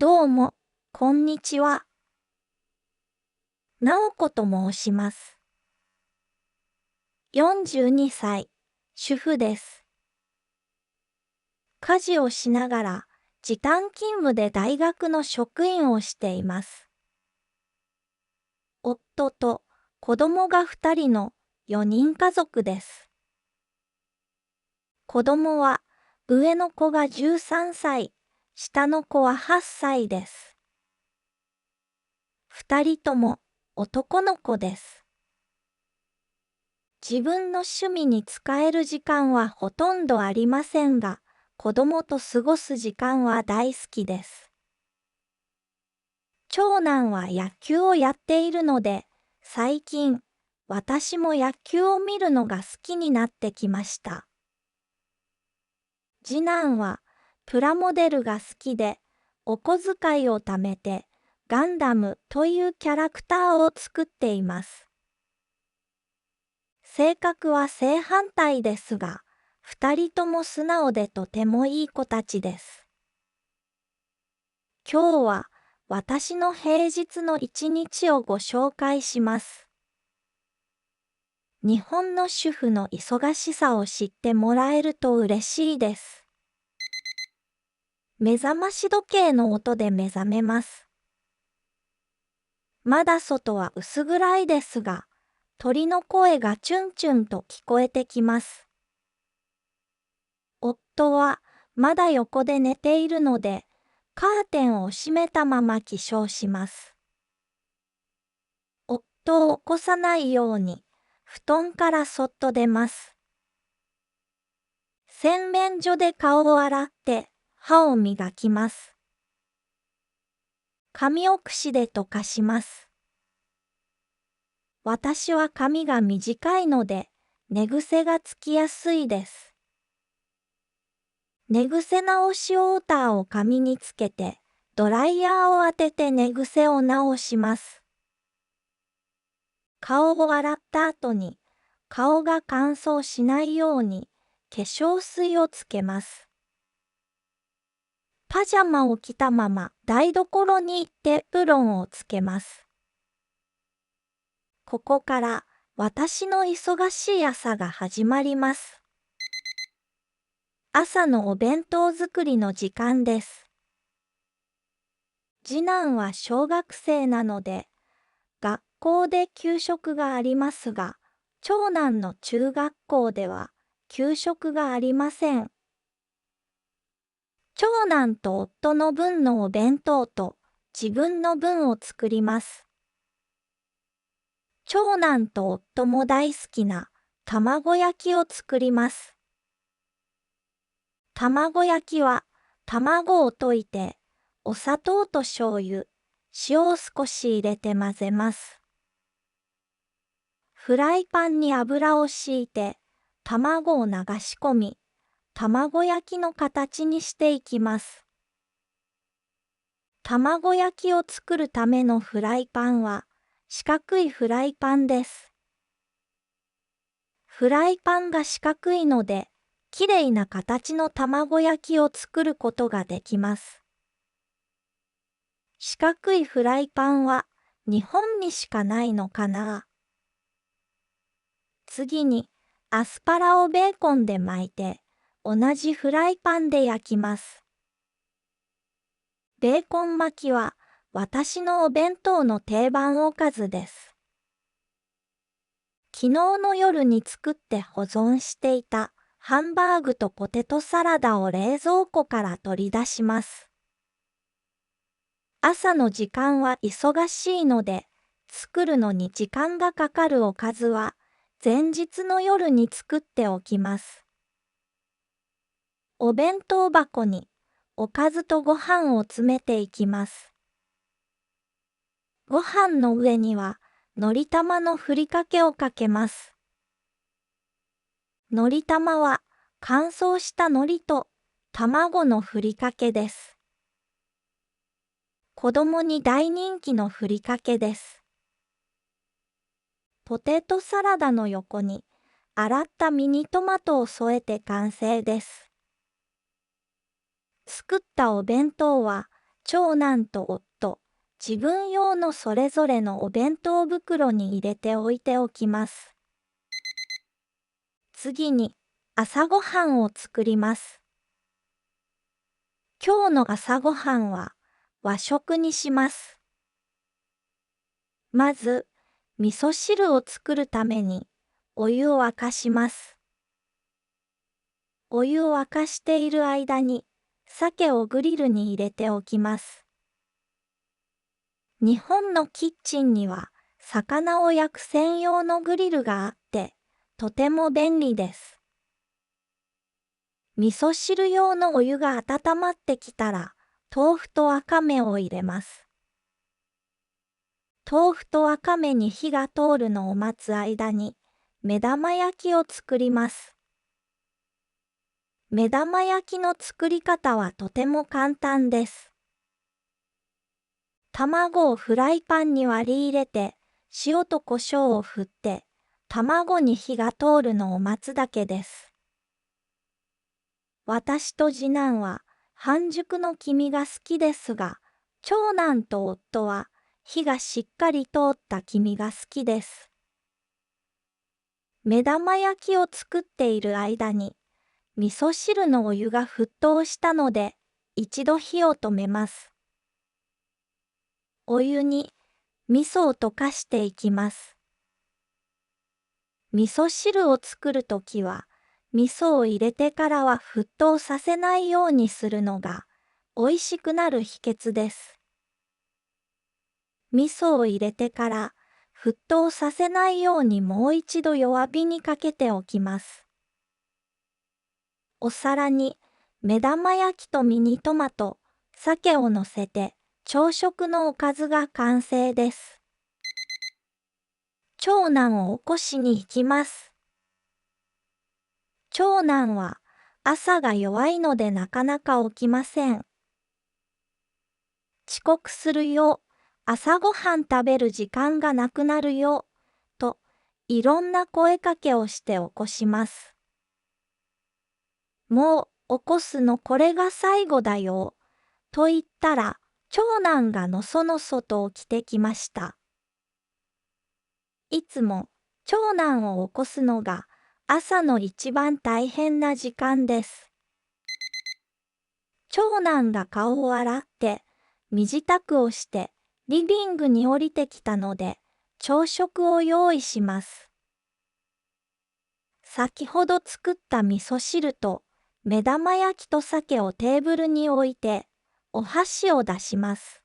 どうも、こんにちは。なおこと申します。42歳、主婦です。家事をしながら、時短勤務で大学の職員をしています。夫と子供が2人の4人家族です。子供は、上の子が13歳、下の子は8歳です。2人とも男の子です。自分の趣味に使える時間はほとんどありませんが、子供と過ごす時間は大好きです。長男は野球をやっているので、最近、私も野球を見るのが好きになってきました。次男はプラモデルが好きで、お小遣いを貯めて、ガンダムというキャラクターを作っています。性格は正反対ですが、二人とも素直でとてもいい子たちです。今日は私の平日の一日をご紹介します。日本の主婦の忙しさを知ってもらえると嬉しいです。目覚まし時計の音で目覚めます。まだ外は薄暗いですが、鳥の声がチュンチュンと聞こえてきます。夫はまだ横で寝ているので、カーテンを閉めたまま起床します。夫を起こさないように、布団からそっと出ます。洗面所で顔を洗って歯を磨きます。髪を櫛で溶かします。私は髪が短いので、寝癖がつきやすいです。寝癖直しウォーターを髪につけて、ドライヤーを当てて寝癖を直します。顔を洗った後に、顔が乾燥しないように化粧水をつけます。パジャマを着たまま台所に行ってエプロンをつけます。ここから私の忙しい朝が始まります。朝のお弁当作りの時間です。次男は小学生なので、学校で給食がありますが、長男の中学校では給食がありません。長男と夫の分のお弁当と自分の分を作ります。長男と夫も大好きな卵焼きを作ります。卵焼きは卵を溶いてお砂糖と醤油、塩を少し入れて混ぜます。フライパンに油を敷いて卵を流し込み、卵焼きの形にしていきます。卵焼きを作るためのフライパンは四角いフライパンです。フライパンが四角いので、きれいな形の卵焼きを作ることができます。四角いフライパンは日本にしかないのかな。次にアスパラをベーコンで巻いて同じフライパンで焼きます。ベーコン巻きは私のお弁当の定番おかずです。昨日の夜に作って保存していたハンバーグとポテトサラダを冷蔵庫から取り出します。朝の時間は忙しいので、作るのに時間がかかるおかずは前日の夜に作っておきます。お弁当箱におかずとご飯を詰めていきます。ご飯の上にはのり玉のふりかけをかけます。のり玉は乾燥したのりと卵のふりかけです。子供に大人気のふりかけです。ポテトサラダの横に洗ったミニトマトを添えて完成です。作ったお弁当は長男と夫、自分用のそれぞれのお弁当袋に入れておいておきます。次に、朝ごはんを作ります。今日の朝ごはんは和食にします。まず、味噌汁を作るためにお湯を沸かします。お湯を沸かしている間に、鮭をグリルに入れておきます。日本のキッチンには、魚を焼く専用のグリルがあって、とても便利です。味噌汁用のお湯が温まってきたら、豆腐とわかめを入れます。豆腐とわかめに火が通るのを待つ間に、目玉焼きを作ります。目玉焼きの作り方はとても簡単です。卵をフライパンに割り入れて、塩と胡椒を振って、卵に火が通るのを待つだけです。私と次男は半熟の黄身が好きですが、長男と夫は火がしっかり通った黄身が好きです。目玉焼きを作っている間に、味噌汁のお湯が沸騰したので、一度火を止めます。お湯に味噌を溶かしていきます。味噌汁を作るときは、味噌を入れてからは沸騰させないようにするのが美味しくなる秘訣です。味噌を入れてから沸騰させないようにもう一度弱火にかけておきます。お皿に目玉焼きとミニトマト、鮭を乗せて朝食のおかずが完成です。長男を起こしに行きます。長男は朝が弱いのでなかなか起きません。遅刻するよ、朝ごはん食べる時間がなくなるよ、といろんな声かけをして起こします。もう起こすのこれが最後だよ、と言ったら長男がのそのそと起きてきました。いつも長男を起こすのが朝の一番大変な時間です。長男が顔を洗って身支度をしてリビングに降りてきたので朝食を用意します。先ほど作った味噌汁と目玉焼きと鮭をテーブルに置いてお箸を出します。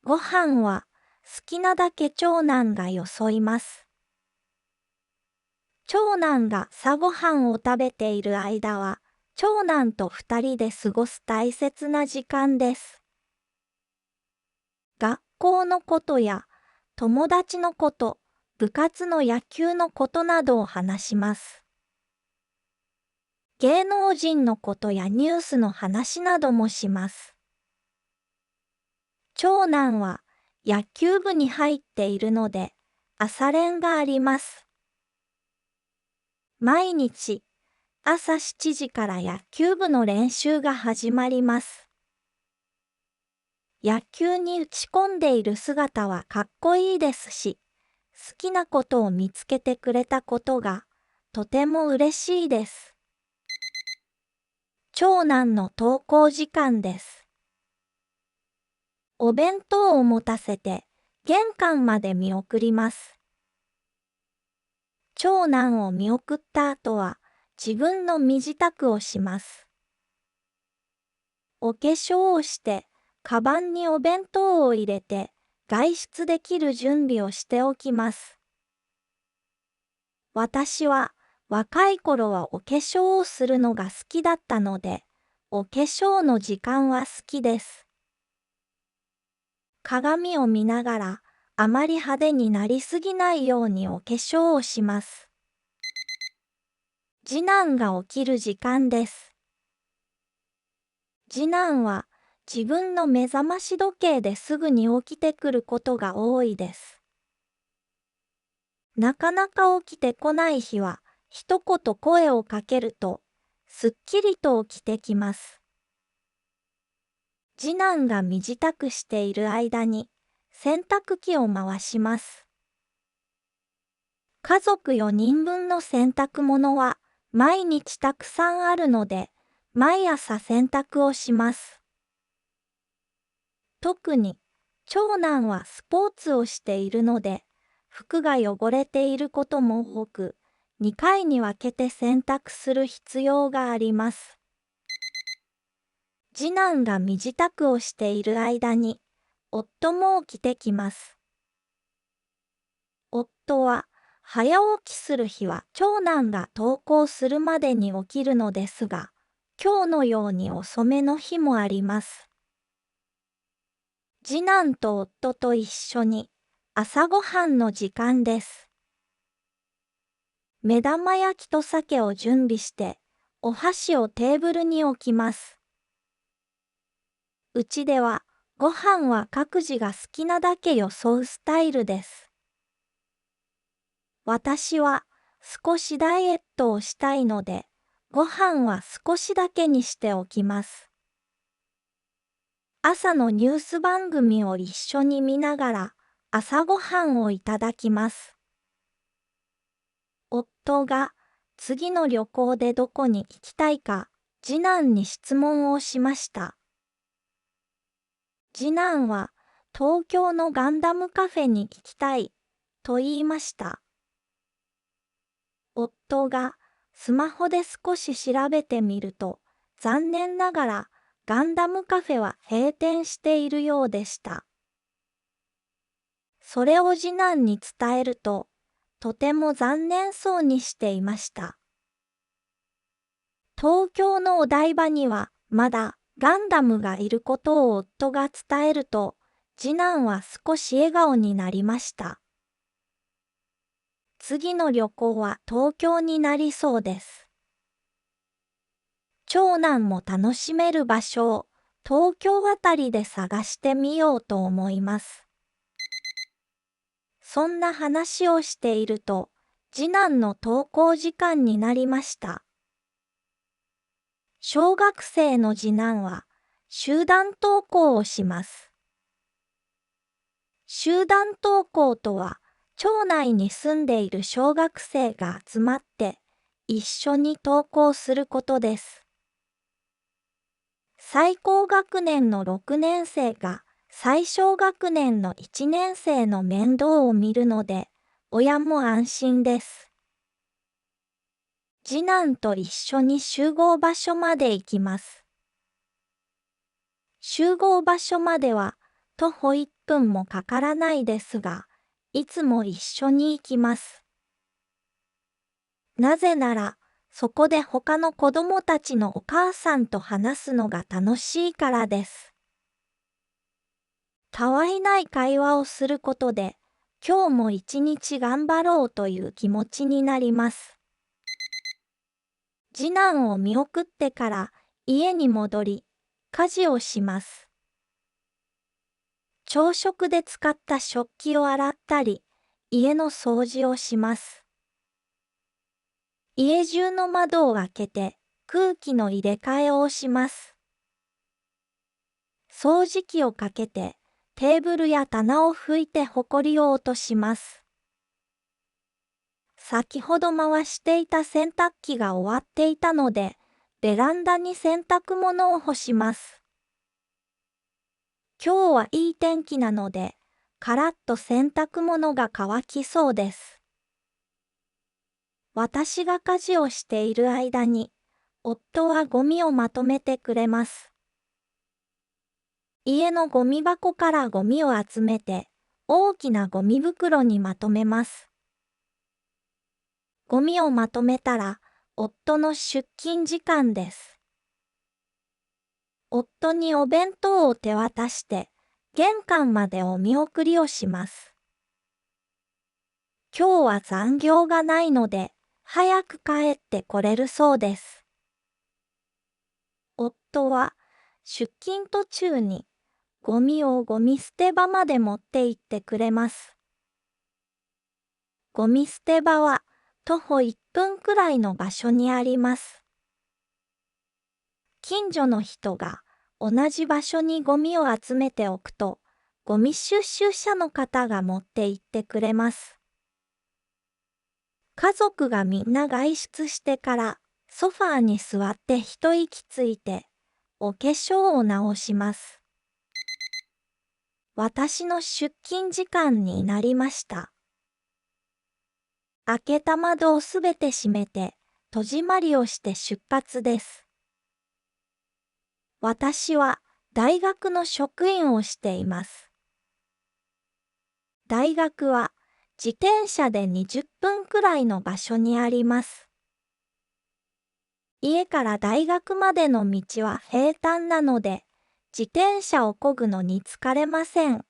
ご飯は好きなだけ長男がよそいます。長男が朝ごはんを食べている間は、長男と二人で過ごす大切な時間です。学校のことや友達のこと、部活の野球のことなどを話します。芸能人のことやニュースの話などもします。長男は野球部に入っているので、朝練があります。毎日、朝7時から野球部の練習が始まります。野球に打ち込んでいる姿はかっこいいですし、好きなことを見つけてくれたことがとても嬉しいです。長男の登校時間です。お弁当を持たせて玄関まで見送ります。長男を見送った後は自分の身支度をします。お化粧をして、カバンにお弁当を入れて外出できる準備をしておきます。私は若い頃はお化粧をするのが好きだったので、お化粧の時間は好きです。鏡を見ながらあまり派手になりすぎないようにお化粧をします。次男が起きる時間です。次男は自分の目覚まし時計ですぐに起きてくることが多いです。なかなか起きてこない日は、一言声をかけると、すっきりと起きてきます。次男が身支度している間に洗濯機を回します。家族4人分の洗濯物は毎日たくさんあるので、毎朝洗濯をします。特に長男はスポーツをしているので、服が汚れていることも多く、2回に分けて洗濯する必要があります。次男が身支度をしている間に、夫も起きてきます。夫は早起きする日は長男が登校するまでに起きるのですが、今日のように遅めの日もあります。次男と夫と一緒に朝ごはんの時間です。目玉焼きと鮭を準備して、お箸をテーブルに置きます。うちでは、ご飯は各自が好きなだけよそうスタイルです。私は少しダイエットをしたいので、ご飯は少しだけにしておきます。朝のニュース番組を一緒に見ながら朝ごはんをいただきます。夫が次の旅行でどこに行きたいか次男に質問をしました。次男は東京のガンダムカフェに行きたいと言いました。夫がスマホで少し調べてみると、残念ながらガンダムカフェは閉店しているようでした。それを次男に伝えると、とても残念そうにしていました。東京のお台場にはまだガンダムがいることを夫が伝えると、次男は少し笑顔になりました。次の旅行は東京になりそうです。長男も楽しめる場所を東京あたりで探してみようと思います。そんな話をしていると、次男の登校時間になりました。小学生の次男は集団登校をします。集団登校とは、町内に住んでいる小学生が集まって一緒に登校することです。最高学年の6年生が最小学年の1年生の面倒を見るので、親も安心です。次男と一緒に集合場所まで行きます。集合場所までは徒歩1分もかからないですが、いつも一緒に行きます。なぜなら、そこで他の子供たちのお母さんと話すのが楽しいからです。たわいない会話をすることで、今日も一日頑張ろうという気持ちになります。次男を見送ってから家に戻り、家事をします。朝食で使った食器を洗ったり、家の掃除をします。家中の窓を開けて空気の入れ替えをします。掃除機をかけてテーブルや棚を拭いてほこりを落とします。先ほど回していた洗濯機が終わっていたので、ベランダに洗濯物を干します。今日はいい天気なので、カラッと洗濯物が乾きそうです。私が家事をしている間に、夫はゴミをまとめてくれます。家のゴミ箱からゴミを集めて、大きなゴミ袋にまとめます。ゴミをまとめたら、夫の出勤時間です。夫にお弁当を手渡して、玄関までお見送りをします。今日は残業がないので、早く帰ってこれるそうです。夫は出勤途中にゴミをゴミ捨て場まで持って行ってくれます。ゴミ捨て場は徒歩1分くらいの場所にあります。近所の人が同じ場所にゴミを集めておくと、ゴミ収集車の方が持って行ってくれます。家族がみんな外出してから、ソファーに座って一息ついて、お化粧を直します。私の出勤時間になりました。開けた窓をすべて閉めて、戸締まりをして出発です。私は大学の職員をしています。大学は自転車で20分くらいの場所にあります。家から大学までの道は平坦なので、自転車を漕ぐのに疲れません。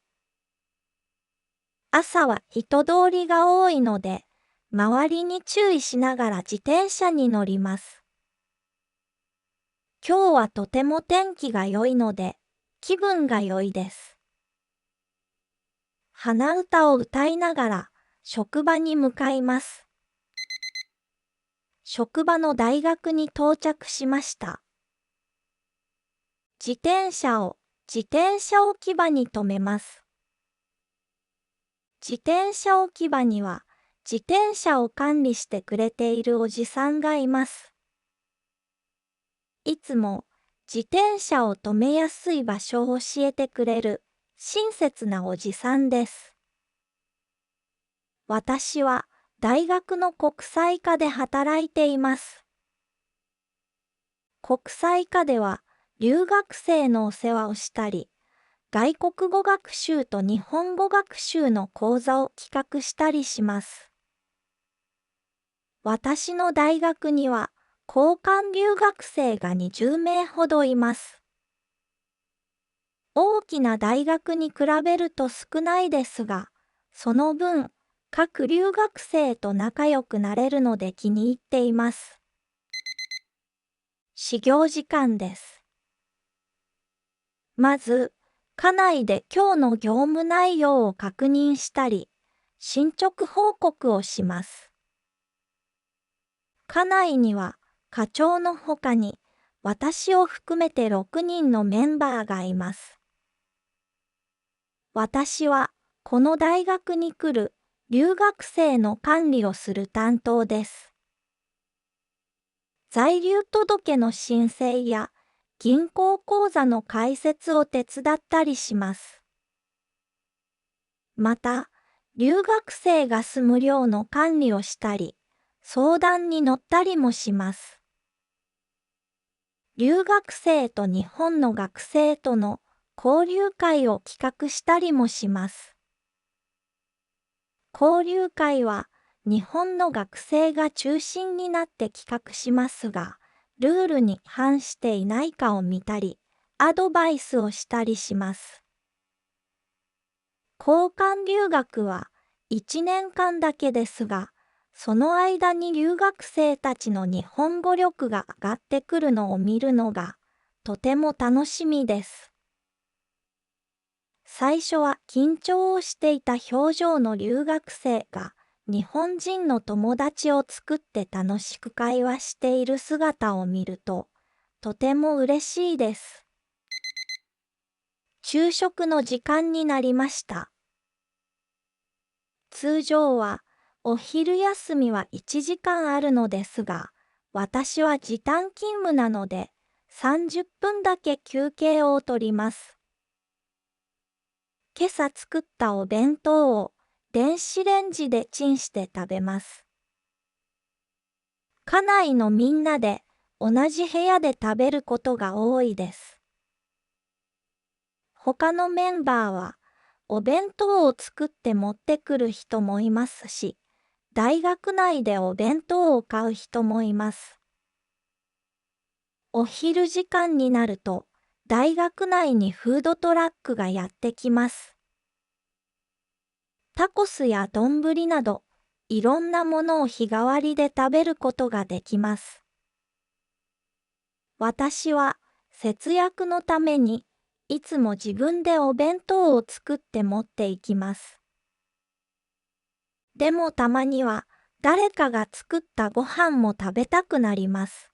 朝は人通りが多いので、周りに注意しながら自転車に乗ります。今日はとても天気が良いので、気分が良いです。鼻歌を歌いながら職場に向かいます。職場の大学に到着しました。自転車を自転車置き場に停めます。自転車置き場には自転車を管理してくれているおじさんがいます。いつも自転車を止めやすい場所を教えてくれる親切なおじさんです。私は大学の国際科で働いています。国際科では留学生のお世話をしたり、外国語学習と日本語学習の講座を企画したりします。私の大学には交換留学生が20名ほどいます。大きな大学に比べると少ないですが、その分、各留学生と仲良くなれるので気に入っています。始業時間です。まず、課内で今日の業務内容を確認したり、進捗報告をします。課内には課長のほかに、私を含めて6人のメンバーがいます。私は、この大学に来る留学生の管理をする担当です。在留届の申請や銀行口座の開設を手伝ったりします。また、留学生が住む寮の管理をしたり、相談に乗ったりもします。留学生と日本の学生との交流会を企画したりもします。交流会は日本の学生が中心になって企画しますが、ルールに反していないかを見たり、アドバイスをしたりします。交換留学は1年間だけですが、その間に留学生たちの日本語力が上がってくるのを見るのがとても楽しみです。最初は緊張をしていた表情の留学生が日本人の友達を作って楽しく会話している姿を見るととても嬉しいです。昼食の時間になりました。通常はお昼休みは1時間あるのですが、私は時短勤務なので30分だけ休憩を取ります。今朝作ったお弁当を電子レンジでチンして食べます。課内のみんなで同じ部屋で食べることが多いです。他のメンバーはお弁当を作って持ってくる人もいますし、大学内でお弁当を買う人もいます。お昼時間になると大学内にフードトラックがやってきます。タコスや丼など、いろんなものを日替わりで食べることができます。私は節約のために、いつも自分でお弁当を作って持っていきます。でもたまには、誰かが作ったご飯も食べたくなります。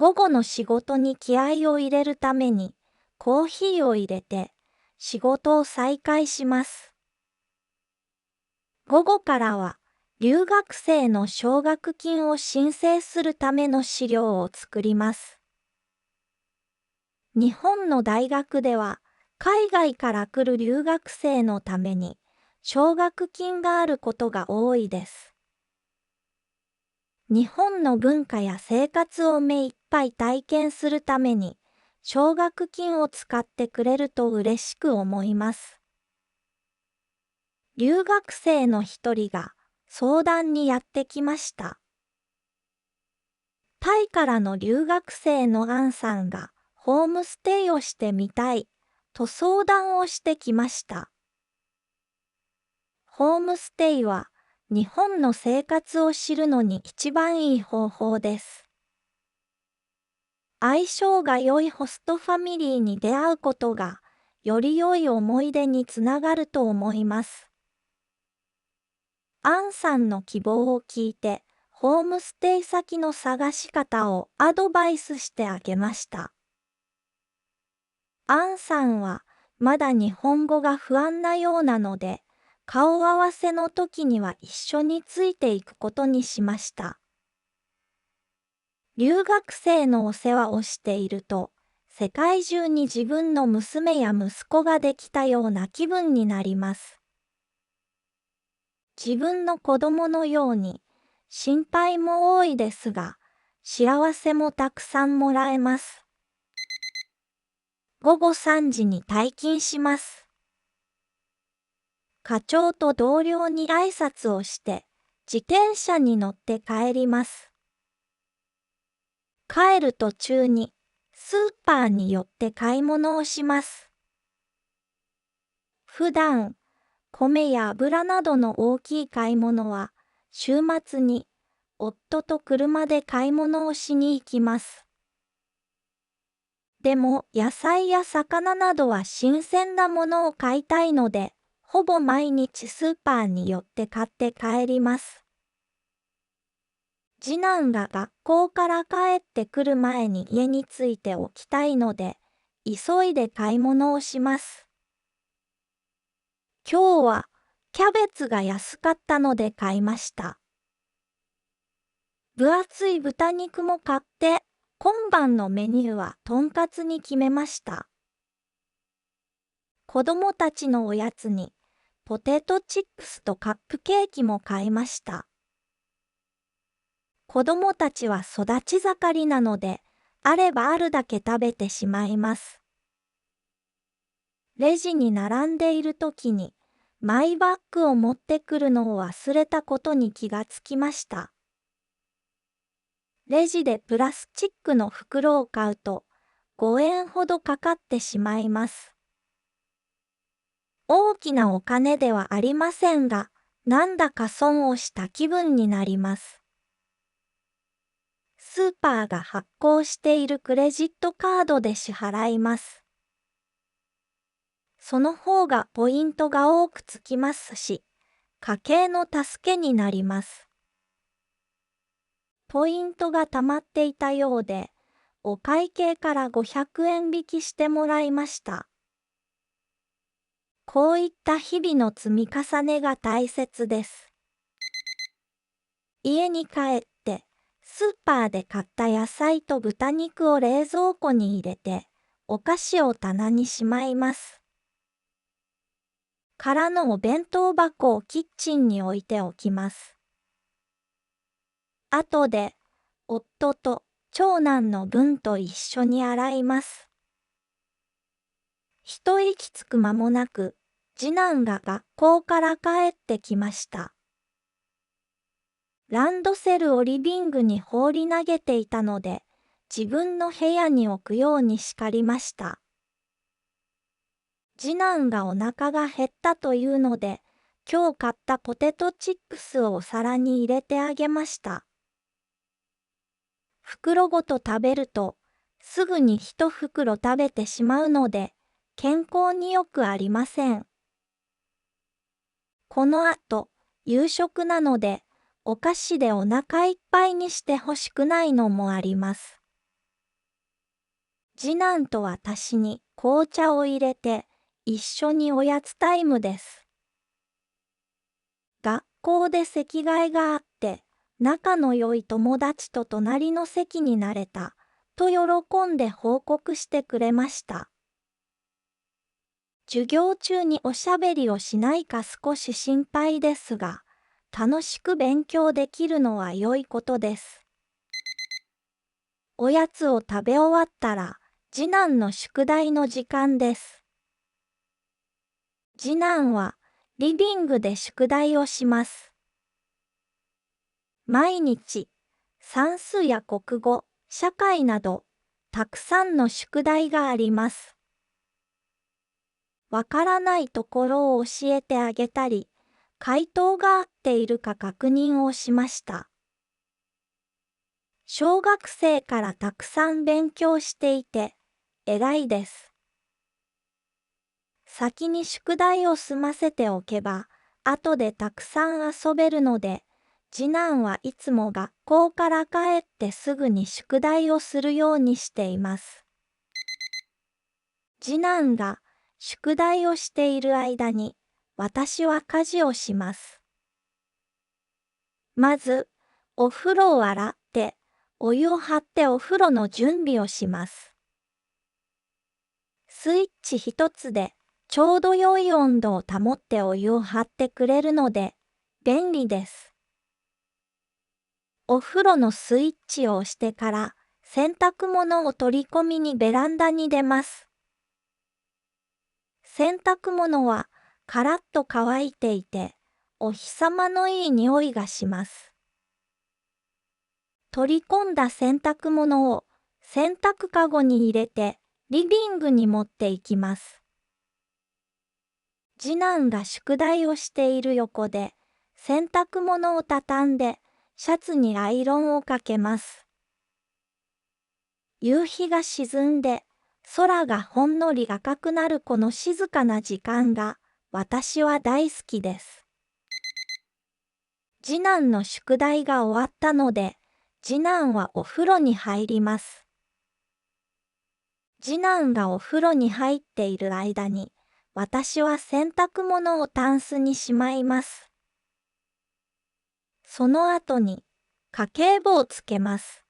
午後の仕事に気合を入れるためにコーヒーを入れて仕事を再開します。午後からは留学生の奨学金を申請するための資料を作ります。日本の大学では海外から来る留学生のために奨学金があることが多いです。日本の文化や生活を目いっぱい体験するために奨学金を使ってくれると嬉しく思います。留学生の一人が相談にやってきました。タイからの留学生のアンさんがホームステイをしてみたいと相談をしてきました。ホームステイは日本の生活を知るのに一番いい方法です。相性が良いホストファミリーに出会うことがより良い思い出につながると思います。アンさんの希望を聞いて、ホームステイ先の探し方をアドバイスしてあげました。アンさんはまだ日本語が不安なようなので、顔合わせの時には一緒についていくことにしました。留学生のお世話をしていると、世界中に自分の娘や息子ができたような気分になります。自分の子供のように心配も多いですが、幸せもたくさんもらえます。午後3時に退勤します。課長と同僚に挨拶をして、自転車に乗って帰ります。帰る途中にスーパーに寄って買い物をします。普段、米や油などの大きい買い物は、週末に夫と車で買い物をしに行きます。でも野菜や魚などは新鮮なものを買いたいので、ほぼ毎日スーパーに寄って買って帰ります。次男が学校から帰ってくる前に家に着いておきたいので、急いで買い物をします。今日はキャベツが安かったので買いました。分厚い豚肉も買って、今晩のメニューはとんかつに決めました。子供たちのおやつにポテトチップスとカップケーキも買いました。子供たちは育ち盛りなので、あればあるだけ食べてしまいます。レジに並んでいるときに、マイバッグを持ってくるのを忘れたことに気がつきました。レジでプラスチックの袋を買うと、5円ほどかかってしまいます。大きなお金ではありませんが、なんだか損をした気分になります。スーパーが発行しているクレジットカードで支払います。その方がポイントが多くつきますし、家計の助けになります。ポイントが貯まっていたようで、お会計から500円引きしてもらいました。こういった日々の積み重ねが大切です。家に帰って、スーパーで買った野菜と豚肉を冷蔵庫に入れて、お菓子を棚にしまいます。空のお弁当箱をキッチンに置いておきます。後で、夫と長男の分と一緒に洗います。一息つく間もなく、次男が学校から帰ってきました。ランドセルをリビングに放り投げていたので、自分の部屋に置くように叱りました。次男がお腹が減ったというので、今日買ったポテトチップスをお皿に入れてあげました。袋ごと食べると、すぐに一袋食べてしまうので、健康によくありません。この後、夕食なので、お菓子でお腹いっぱいにしてほしくないのもあります。次男と私に紅茶を入れて一緒におやつタイムです。学校で席替えがあって仲の良い友達と隣の席になれたと喜んで報告してくれました。授業中におしゃべりをしないか少し心配ですが、楽しく勉強できるのは良いことです。おやつを食べ終わったら、次男の宿題の時間です。次男はリビングで宿題をします。毎日、算数や国語、社会など、たくさんの宿題があります。わからないところを教えてあげたり、回答が合っているか確認をしました。小学生からたくさん勉強していて、偉いです。先に宿題を済ませておけば、後でたくさん遊べるので、次男はいつも学校から帰ってすぐに宿題をするようにしています。次男が宿題をしている間に、私は家事をします。まず、お風呂を洗って、お湯を張ってお風呂の準備をします。スイッチ一つで、ちょうど良い温度を保ってお湯を張ってくれるので、便利です。お風呂のスイッチを押してから、洗濯物を取り込みにベランダに出ます。洗濯物は、カラッと乾いていて、お日様のいい匂いがします。取り込んだ洗濯物を洗濯かごに入れてリビングに持って行きます。次男が宿題をしている横で洗濯物を畳んでシャツにアイロンをかけます。夕日が沈んで空がほんのり赤くなるこの静かな時間が私は大好きです。次男の宿題が終わったので、次男はお風呂に入ります。次男がお風呂に入っている間に、私は洗濯物をタンスにしまいます。その後に、家計簿をつけます。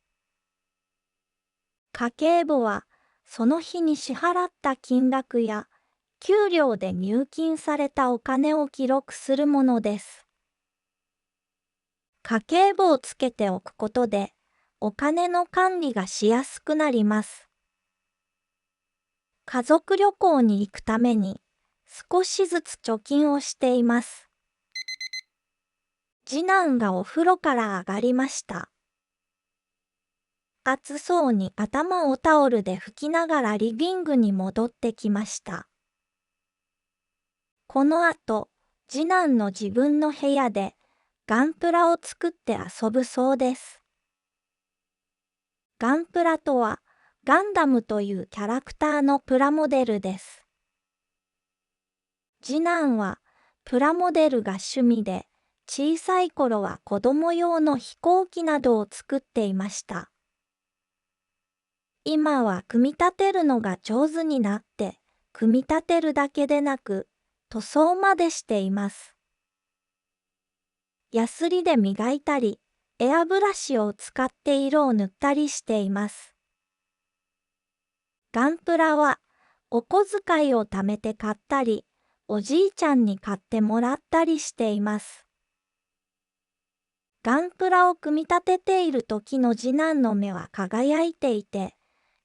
家計簿は、その日に支払った金額や、給料で入金されたお金を記録するものです。家計簿をつけておくことで、お金の管理がしやすくなります。家族旅行に行くために、少しずつ貯金をしています。次男がお風呂から上がりました。暑そうに頭をタオルで拭きながらリビングに戻ってきました。この後、次男の自分の部屋でガンプラを作って遊ぶそうです。ガンプラとは、ガンダムというキャラクターのプラモデルです。次男はプラモデルが趣味で、小さい頃は子供用の飛行機などを作っていました。今は組み立てるのが上手になって、組み立てるだけでなく、塗装までしています。ヤスリで磨いたり、エアブラシを使って色を塗ったりしています。ガンプラは、お小遣いを貯めて買ったり、おじいちゃんに買ってもらったりしています。ガンプラを組み立てている時の次男の目は輝いていて、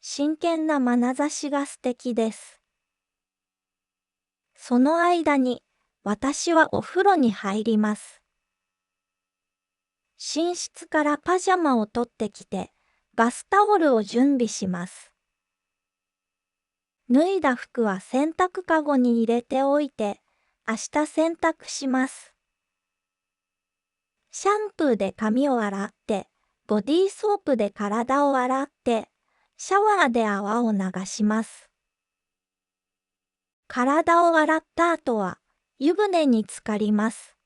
真剣な眼差しが素敵です。その間に、私はお風呂に入ります。寝室からパジャマを取ってきて、バスタオルを準備します。脱いだ服は洗濯かごに入れておいて、明日洗濯します。シャンプーで髪を洗って、ボディーソープで体を洗って、シャワーで泡を流します。体を洗った後は、湯船に浸かります。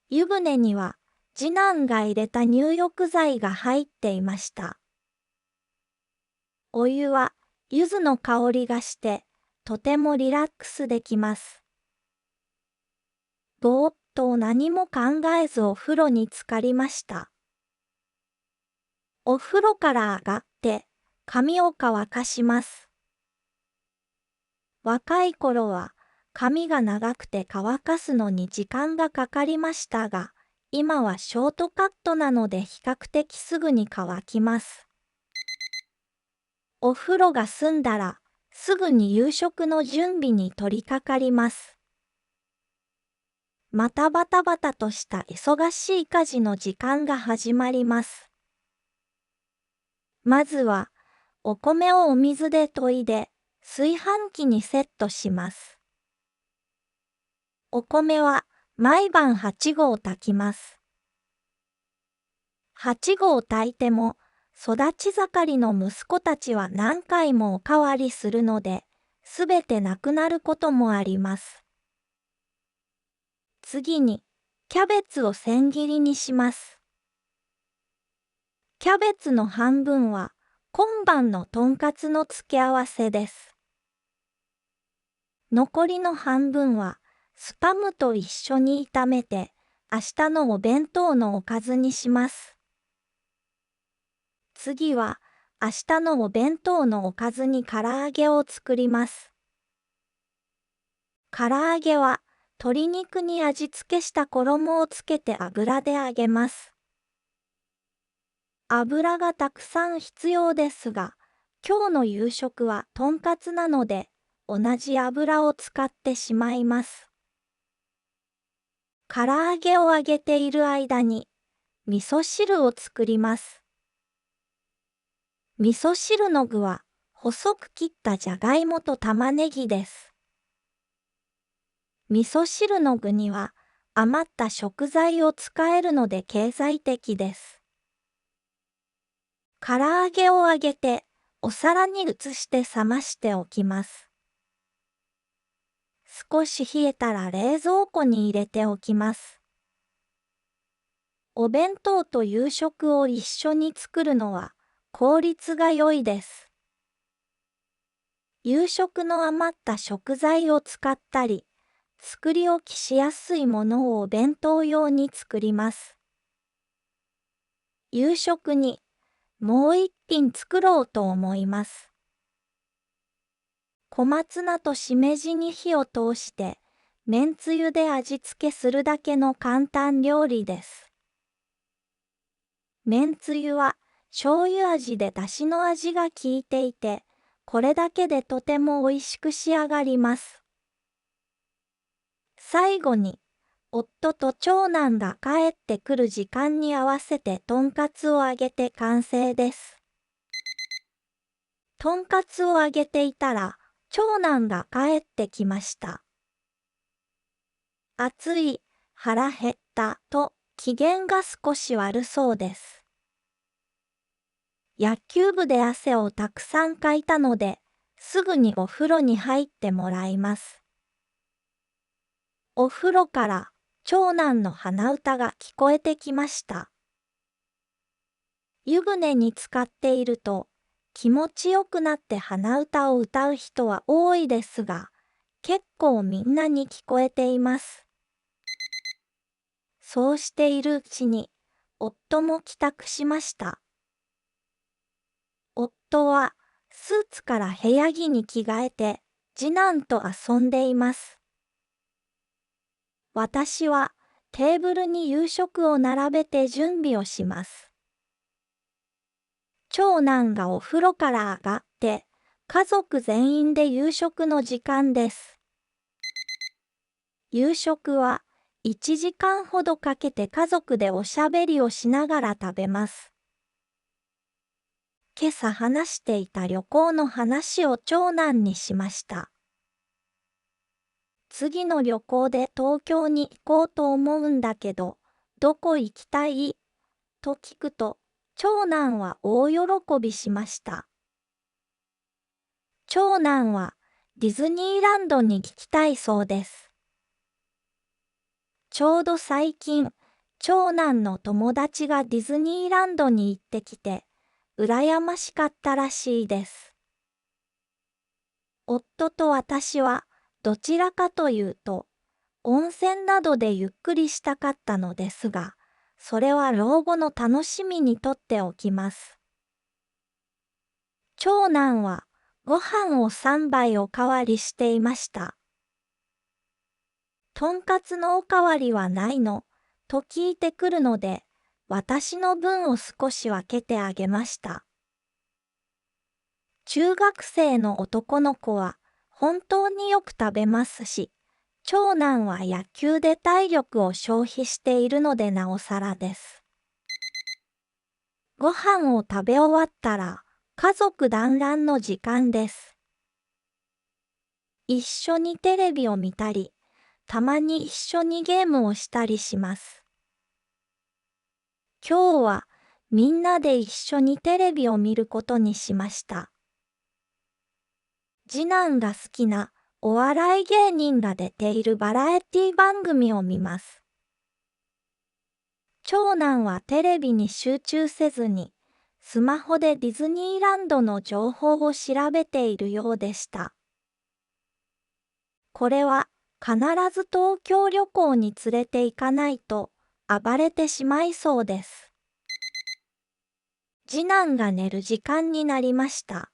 湯船には、次男が入れた入浴剤が入っていました。お湯は柚子の香りがしてとてもリラックスできます。ぼーっと何も考えずお風呂に浸かりました。お風呂から上がって髪を乾かします。若い頃は髪が長くて乾かすのに時間がかかりましたが、今はショートカットなので比較的すぐに乾きます。お風呂が済んだらすぐに夕食の準備に取り掛かります。またバタバタとした忙しい家事の時間が始まります。まずはお米をお水で研いで炊飯器にセットします。お米は毎晩8合炊きます。8合炊いても育ち盛りの息子たちは何回もおかわりするので、すべてなくなることもあります。次に、キャベツを千切りにします。キャベツの半分は今晩のとんかつの付け合わせです。残りの半分はスパムと一緒に炒めて明日のお弁当のおかずにします。次は明日のお弁当のおかずに唐揚げを作ります。唐揚げは鶏肉に味付けした衣をつけて油で揚げます。油がたくさん必要ですが、今日の夕食はとんかつなので、同じ油を使ってしまいます。唐揚げを揚げている間に、味噌汁を作ります。味噌汁の具は、細く切ったじゃがいもと玉ねぎです。味噌汁の具には、余った食材を使えるので経済的です。唐揚げを揚げて、お皿に移して冷ましておきます。少し冷えたら冷蔵庫に入れておきます。お弁当と夕食を一緒に作るのは効率が良いです。夕食の余った食材を使ったり、作り置きしやすいものをお弁当用に作ります。夕食にもう一品作ろうと思います。小松菜としめじに火を通して、めんつゆで味付けするだけの簡単料理です。めんつゆは醤油味で出汁の味が効いていて、これだけでとても美味しく仕上がります。最後に、夫と長男が帰ってくる時間に合わせてとんかつを揚げて完成です。とんかつを揚げていたら、長男が帰ってきました。暑い、腹減ったと機嫌が少し悪そうです。野球部で汗をたくさんかいたので、すぐにお風呂に入ってもらいます。お風呂から長男の鼻歌が聞こえてきました。湯船に浸かっていると気持ちよくなって鼻歌を歌う人は多いですが、結構みんなに聞こえています。そうしているうちに夫も帰宅しました。夫はスーツから部屋着に着替えて次男と遊んでいます。私はテーブルに夕食を並べて準備をします。長男がお風呂から上がって、家族全員で夕食の時間です。夕食は1時間ほどかけて家族でおしゃべりをしながら食べます。今朝話していた旅行の話を長男にしました。次の旅行で東京に行こうと思うんだけど、どこ行きたいと聞くと、長男は大喜びしました。長男はディズニーランドに行きたいそうです。ちょうど最近、長男の友達がディズニーランドに行ってきて、羨ましかったらしいです。夫と私はどちらかというと、温泉などでゆっくりしたかったのですが、それは老後の楽しみにとっておきます。長男はご飯を3杯おかわりしていました。とんかつのおかわりはないの、と聞いてくるので、私の分を少し分けてあげました。中学生の男の子は本当によく食べますし、長男は野球で体力を消費しているのでなおさらです。ご飯を食べ終わったら家族団らんの時間です。一緒にテレビを見たり、たまに一緒にゲームをしたりします。今日はみんなで一緒にテレビを見ることにしました。次男が好きなお笑い芸人が出ているバラエティ番組を見ます。長男はテレビに集中せずに、スマホでディズニーランドの情報を調べているようでした。これは必ず東京旅行に連れて行かないと暴れてしまいそうです。次男が寝る時間になりました。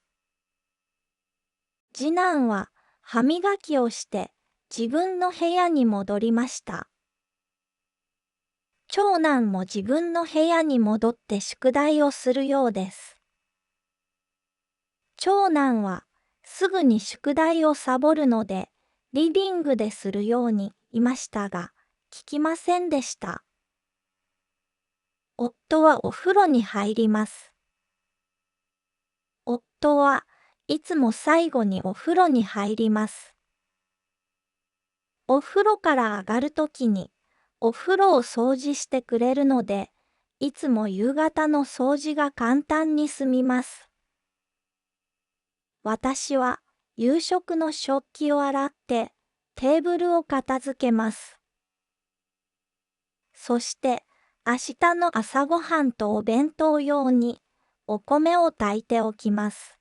次男は歯磨きをして自分の部屋に戻りました。長男も自分の部屋に戻って宿題をするようです。長男はすぐに宿題をサボるので、リビングでするように言いましたが、聞きませんでした。夫はお風呂に入ります。夫はいつも最後にお風呂に入ります。お風呂から上がるときに、お風呂を掃除してくれるので、いつも夕方の掃除が簡単に済みます。私は夕食の食器を洗ってテーブルを片付けます。そして明日の朝ごはんとお弁当用にお米を炊いておきます。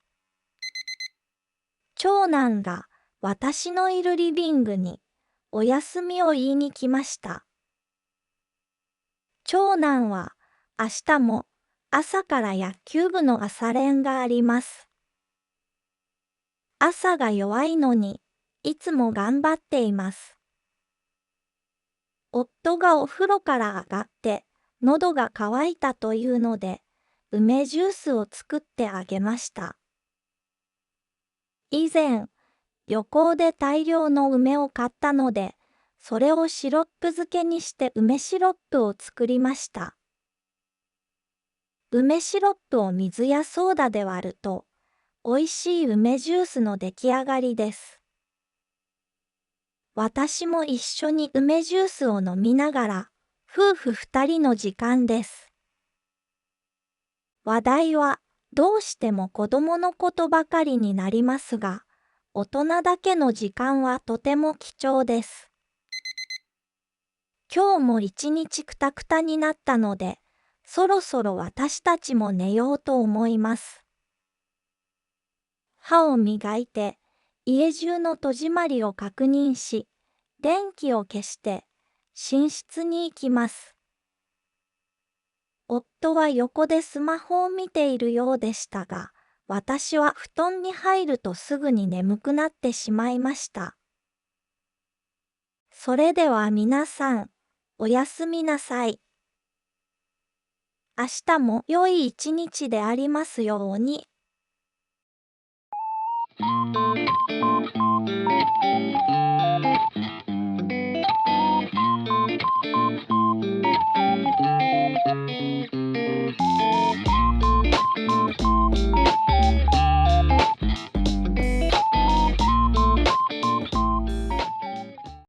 長男が私のいるリビングにお休みを言いに来ました。長男は明日も朝から野球部の朝練があります。朝が弱いのにいつも頑張っています。夫がお風呂から上がって喉が渇いたというので、梅ジュースを作ってあげました。以前、旅行で大量の梅を買ったので、それをシロップ漬けにして梅シロップを作りました。梅シロップを水やソーダで割ると、美味しい梅ジュースの出来上がりです。私も一緒に梅ジュースを飲みながら、夫婦二人の時間です。話題はどうしても子供のことばかりになりますが、大人だけの時間はとても貴重です。今日も一日くたくたになったので、そろそろ私たちも寝ようと思います。歯を磨いて、家中の戸締まりを確認し、電気を消して寝室に行きます。夫は横でスマホを見ているようでしたが、私は布団に入るとすぐに眠くなってしまいました。それでは皆さん、おやすみなさい。明日も良い一日でありますように。